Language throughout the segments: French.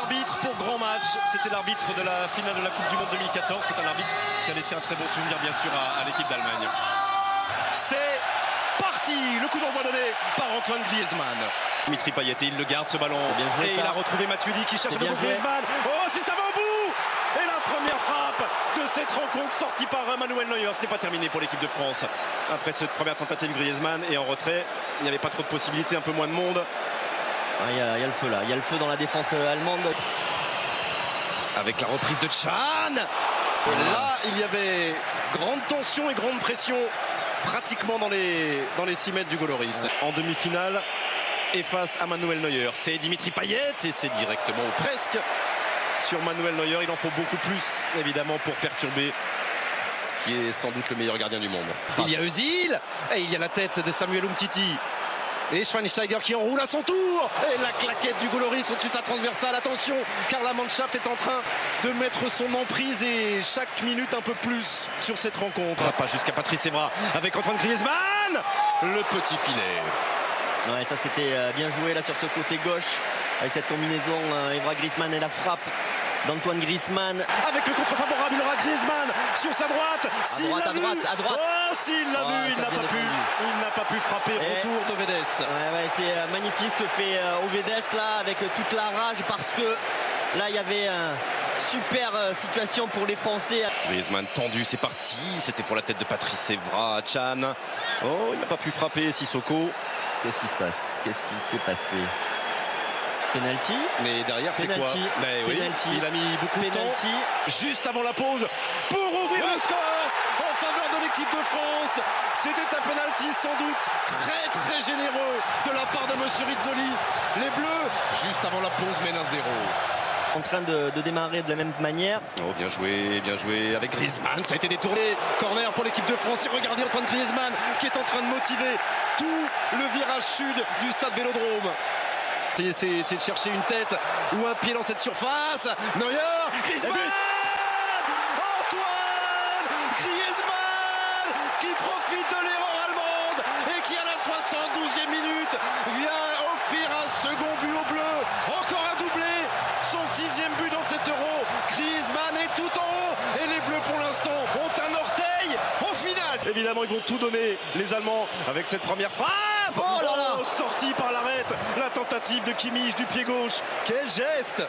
arbitre pour grand match. C'était l'arbitre de la finale de la Coupe du Monde 2014. C'est un arbitre qui a laissé un très bon souvenir, bien sûr, à l'équipe d'Allemagne. C'est parti. Le coup d'envoi donné par Antoine Griezmann. Dimitri Payet, il le garde ce ballon. Bien joué, et ça. il a retrouvé Matuidi qui cherche le Griezmann. Oh, si ça va au bout. Et la première frappe de cette rencontre sortie par Manuel Neuer. Ce n'est pas terminé pour l'équipe de France. Après cette première tentative Griezmann et en retrait, il n'y avait pas trop de possibilités, un peu moins de monde. Il y a le feu là, il y a le feu dans la défense allemande. Avec la reprise de Can. Là, il y avait grande tension et grande pression pratiquement dans les 6 mètres du Goloris. En demi-finale et face à Manuel Neuer. C'est Dimitri Payet et c'est directement ou presque sur Manuel Neuer. Il en faut beaucoup plus évidemment pour perturber ce qui est sans doute le meilleur gardien du monde. Il y a Özil et il y a la tête de Samuel Umtiti. Et Schweinsteiger qui enroule à son tour. Et la claquette du Goloris au-dessus de sa transversale. Attention, car la Mannschaft est en train de mettre son emprise et chaque minute un peu plus sur cette rencontre. Ça passe jusqu'à Patrice Evra avec Antoine Griezmann. Le petit filet. Ouais, ça c'était bien joué là sur ce côté gauche. Avec cette combinaison Evra Griezmann et la frappe d'Antoine Griezmann. Avec le contre favorable, il aura Griezmann sur sa droite. À droite. Oh, s'il l'a vu, il n'a pas pu. Il n'a pas pu frapper. Retour de Vedes. Ouais, c'est magnifique ce que fait Vedes là avec toute la rage parce que là il y avait une super situation pour les Français. Griezmann tendu, c'est parti. C'était pour la tête de Patrice Evra. Can. Oh, il n'a pas pu frapper Sissoko. Qu'est-ce qui se passe? Qu'est-ce qui s'est passé? Penalty. Mais derrière c'est quoi? Oui, il a mis beaucoup de temps juste avant la pause pour ouvrir le score en faveur de l'équipe de France. C'était un penalty sans doute très généreux de la part de monsieur Rizzoli. Les Bleus juste avant la pause mènent 1-0. En train de démarrer de la même manière. Oh, bien joué avec Griezmann. Ça a été détourné. Corner pour l'équipe de France. Et regardez Antoine Griezmann qui est en train de motiver tout le virage sud du stade Vélodrome. C'est de chercher une tête ou un pied dans cette surface. Neuer, Griezmann, Antoine Griezmann qui profite de l'erreur allemande et qui à la 72e minute vient offrir un second but aux Bleus. Encore un doublé, son 6e but dans cet Euro. Griezmann est tout en haut et les Bleus pour l'instant ont un orteil au final. Évidemment, ils vont tout donner les Allemands avec cette première frappe. Oh là là, sorti par l'arrête, la tentative de Kimmich du pied gauche. Quel geste!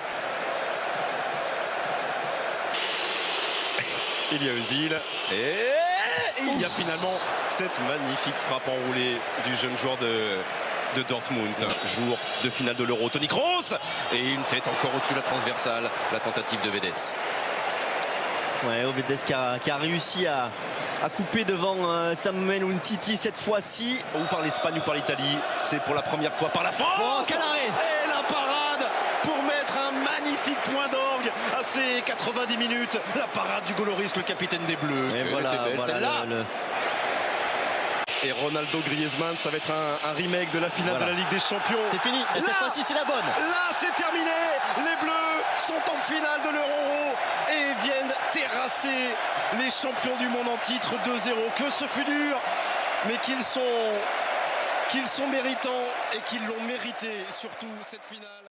Il y a Özil et il y a finalement cette magnifique frappe enroulée du jeune joueur de Dortmund. Jour de finale de l'Euro, Toni Kroos et une tête encore au-dessus de la transversale, la tentative de Vedes. Ouais, Vedes qui a réussi à couper devant Samuel Umtiti cette fois-ci. Ou par l'Espagne ou par l'Italie, c'est pour la première fois par la France. Oh, quel arrêt! Et la parade pour mettre un magnifique point d'orgue à ces 90 minutes. La parade du Goloris, le capitaine des Bleus. Et voilà celle-là. Et Ronaldo Griezmann, ça va être un remake de la finale de la Ligue des Champions. C'est fini, et cette fois-ci c'est la bonne. Là c'est terminé, les Bleus sont en finale de l'Euro et viennent terrasser les champions du monde en titre 2-0. Que ce fut dur, mais qu'ils sont méritants et qu'ils l'ont mérité, surtout cette finale.